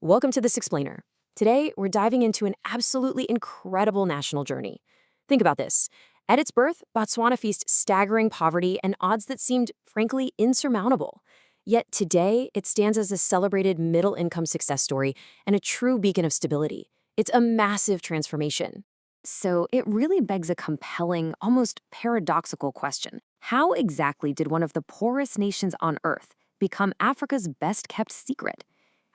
Welcome to This Explainer. Today, we're diving into an absolutely incredible national journey. Think about this. At its birth, Botswana faced staggering poverty and odds that seemed, frankly, insurmountable. Yet today, it stands as a celebrated middle-income success story and a true beacon of stability. It's a massive transformation. So it really begs a compelling, almost paradoxical question. How exactly did one of the poorest nations on Earth become Africa's best-kept secret?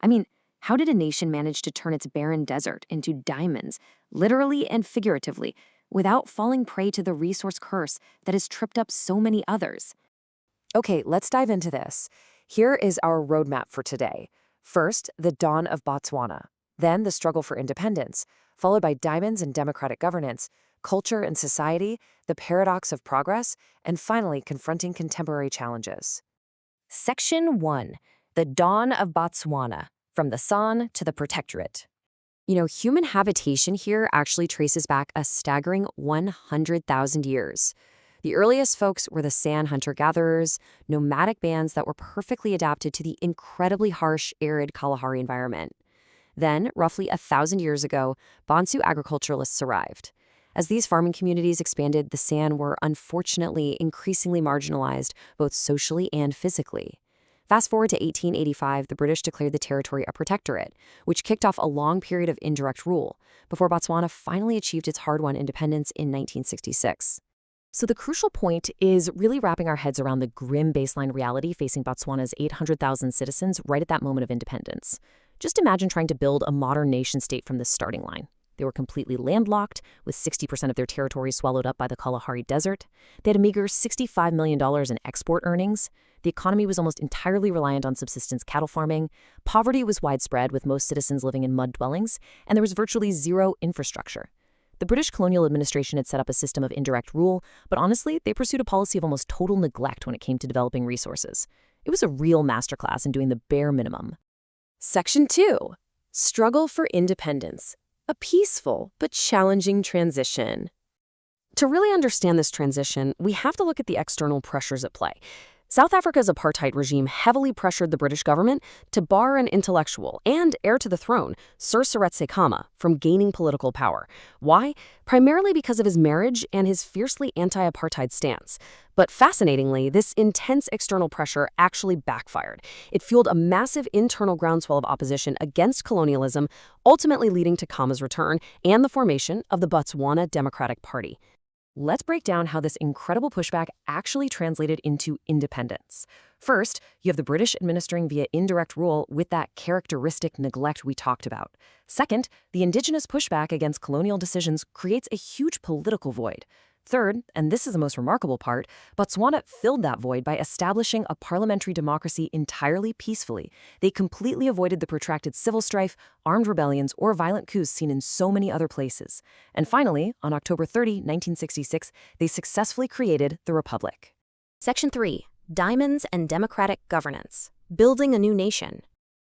I mean, how did a nation manage to turn its barren desert into diamonds, literally and figuratively, without falling prey to the resource curse that has tripped up so many others? Okay, let's dive into this. Here is our roadmap for today. First, the dawn of Botswana. Then, the struggle for independence, followed by diamonds and democratic governance, culture and society, the paradox of progress, and finally, confronting contemporary challenges. Section 1. The Dawn of Botswana, from the San to the Protectorate. Human habitation here actually traces back a staggering 100,000 years. The earliest folks were the San hunter-gatherers, nomadic bands that were perfectly adapted to the incredibly harsh, arid Kalahari environment. Then, roughly 1,000 years ago, Bantu agriculturalists arrived. As these farming communities expanded, the San were unfortunately increasingly marginalized, both socially and physically. Fast forward to 1885, the British declared the territory a protectorate, which kicked off a long period of indirect rule, before Botswana finally achieved its hard-won independence in 1966. So the crucial point is really wrapping our heads around the grim baseline reality facing Botswana's 800,000 citizens right at that moment of independence. Just imagine trying to build a modern nation-state from this starting line. They were completely landlocked, with 60% of their territory swallowed up by the Kalahari Desert. They had a meager $65 million in export earnings. The economy was almost entirely reliant on subsistence cattle farming. Poverty was widespread, with most citizens living in mud dwellings, and there was virtually zero infrastructure. The British colonial administration had set up a system of indirect rule, but honestly, they pursued a policy of almost total neglect when it came to developing resources. It was a real masterclass in doing the bare minimum. Section 2. Struggle for independence. A peaceful but challenging transition. To really understand this transition, we have to look at the external pressures at play. South Africa's apartheid regime heavily pressured the British government to bar an intellectual and heir to the throne, Sir Seretse Khama, from gaining political power. Why? Primarily because of his marriage and his fiercely anti-apartheid stance. But fascinatingly, this intense external pressure actually backfired. It fueled a massive internal groundswell of opposition against colonialism, ultimately leading to Khama's return and the formation of the Botswana Democratic Party. Let's break down how this incredible pushback actually translated into independence. First, you have the British administering via indirect rule with that characteristic neglect we talked about. Second, the indigenous pushback against colonial decisions creates a huge political void. Third, and this is the most remarkable part, Botswana filled that void by establishing a parliamentary democracy entirely peacefully. They completely avoided the protracted civil strife, armed rebellions, or violent coups seen in so many other places. And finally, on October 30, 1966, they successfully created the Republic. Section 3. Diamonds and Democratic Governance. Building a New Nation.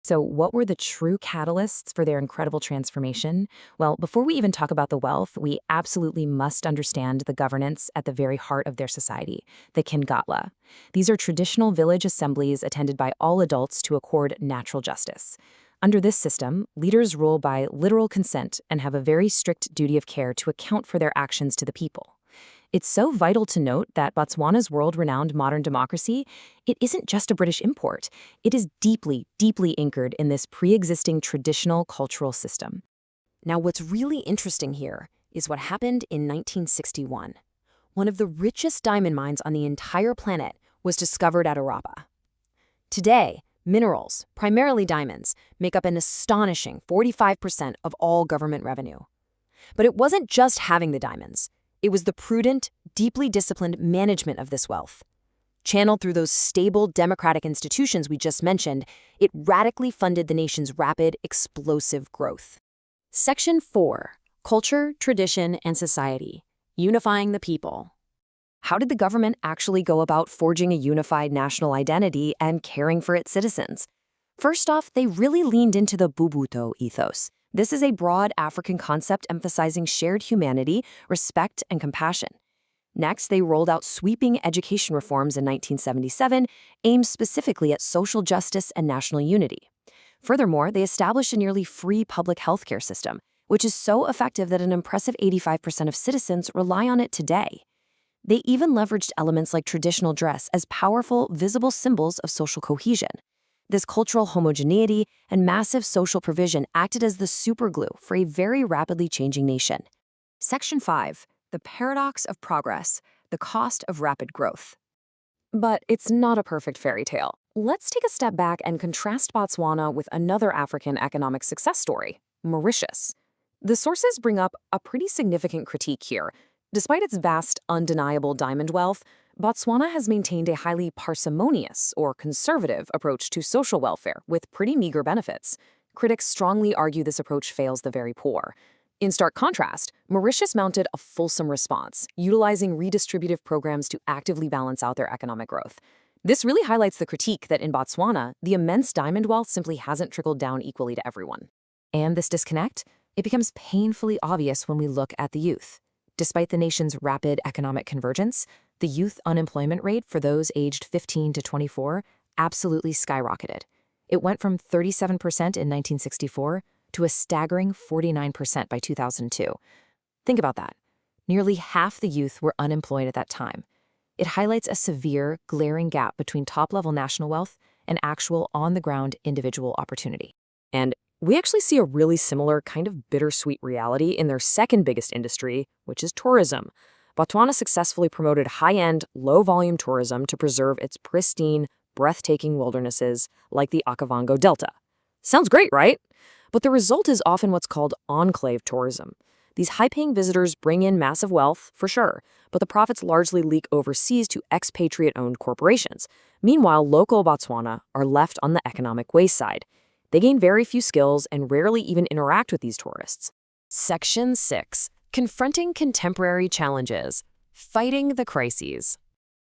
So what were the true catalysts for their incredible transformation? Well, before we even talk about the wealth, we absolutely must understand the governance at the very heart of their society, the Kingatla. These are traditional village assemblies attended by all adults to accord natural justice. Under this system, leaders rule by literal consent and have a very strict duty of care to account for their actions to the people. It's so vital to note that Botswana's world-renowned modern democracy, it isn't just a British import. It is deeply, deeply anchored in this pre-existing traditional cultural system. Now, what's really interesting here is what happened in 1961. One of the richest diamond mines on the entire planet was discovered at Orapa. Today, minerals, primarily diamonds, make up an astonishing 45% of all government revenue. But it wasn't just having the diamonds. It was the prudent, deeply disciplined management of this wealth. Channeled through those stable democratic institutions we just mentioned, it radically funded the nation's rapid, explosive growth. Section 4. Culture, Tradition, and Society. Unifying the people. How did the government actually go about forging a unified national identity and caring for its citizens? First off, they really leaned into the Bubuto ethos. This is a broad African concept emphasizing shared humanity, respect, and compassion. Next, they rolled out sweeping education reforms in 1977, aimed specifically at social justice and national unity. Furthermore, they established a nearly free public healthcare system, which is so effective that an impressive 85% of citizens rely on it today. They even leveraged elements like traditional dress as powerful, visible symbols of social cohesion. This cultural homogeneity and massive social provision acted as the superglue for a very rapidly changing nation. Section 5. The paradox of progress, the cost of rapid growth. But it's not a perfect fairy tale. Let's take a step back and contrast Botswana with another African economic success story, Mauritius. The sources bring up a pretty significant critique here. Despite its vast, undeniable diamond wealth, Botswana has maintained a highly parsimonious or conservative approach to social welfare with pretty meager benefits. Critics strongly argue this approach fails the very poor. In stark contrast, Mauritius mounted a fulsome response, utilizing redistributive programs to actively balance out their economic growth. This really highlights the critique that in Botswana, the immense diamond wealth simply hasn't trickled down equally to everyone. And this disconnect? It becomes painfully obvious when we look at the youth. Despite the nation's rapid economic convergence, the youth unemployment rate for those aged 15 to 24 absolutely skyrocketed. It went from 37% in 1964 to a staggering 49% by 2002. Think about that. Nearly half the youth were unemployed at that time. It highlights a severe, glaring gap between top-level national wealth and actual on-the-ground individual opportunity. And we actually see a really similar kind of bittersweet reality in their second biggest industry, which is tourism. Botswana successfully promoted high-end, low-volume tourism to preserve its pristine, breathtaking wildernesses like the Okavango Delta. Sounds great, right? But the result is often what's called enclave tourism. These high-paying visitors bring in massive wealth, for sure, but the profits largely leak overseas to expatriate-owned corporations. Meanwhile, local Botswana are left on the economic wayside. They gain very few skills and rarely even interact with these tourists. Section 6. Confronting contemporary challenges. Fighting the crises.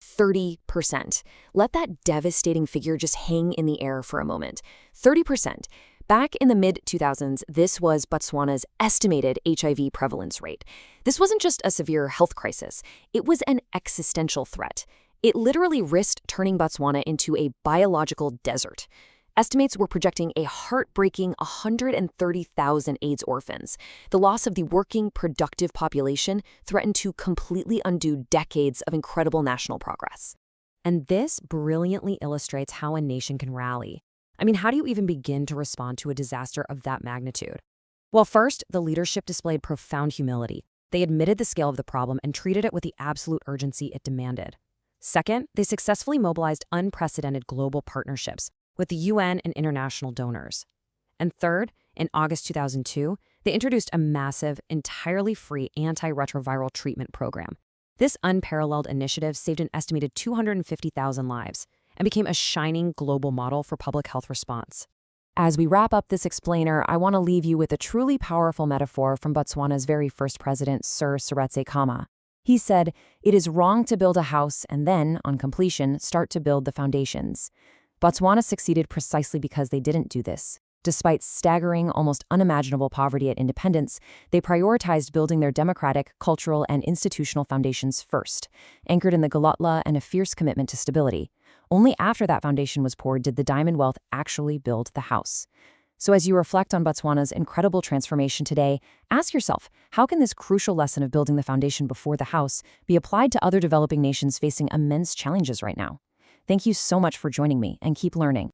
30%. Let that devastating figure just hang in the air for a moment. 30%. Back in the mid-2000s, this was Botswana's estimated HIV prevalence rate. This wasn't just a severe health crisis. It was an existential threat. It literally risked turning Botswana into a biological desert. Estimates were projecting a heartbreaking 130,000 AIDS orphans. The loss of the working, productive population threatened to completely undo decades of incredible national progress. And this brilliantly illustrates how a nation can rally. I mean, how do you even begin to respond to a disaster of that magnitude? Well, first, the leadership displayed profound humility. They admitted the scale of the problem and treated it with the absolute urgency it demanded. Second, they successfully mobilized unprecedented global partnerships with the UN and international donors. And third, in August 2002, they introduced a massive, entirely free antiretroviral treatment program. This unparalleled initiative saved an estimated 250,000 lives and became a shining global model for public health response. As we wrap up this explainer, I want to leave you with a truly powerful metaphor from Botswana's very first president, Sir Seretse Khama. He said, "It is wrong to build a house and then, on completion, start to build the foundations." Botswana succeeded precisely because they didn't do this. Despite staggering, almost unimaginable poverty at independence, they prioritized building their democratic, cultural, and institutional foundations first, anchored in the Galotla and a fierce commitment to stability. Only after that foundation was poured did the diamond wealth actually build the house. So as you reflect on Botswana's incredible transformation today, ask yourself, how can this crucial lesson of building the foundation before the house be applied to other developing nations facing immense challenges right now? Thank you so much for joining me, and keep learning.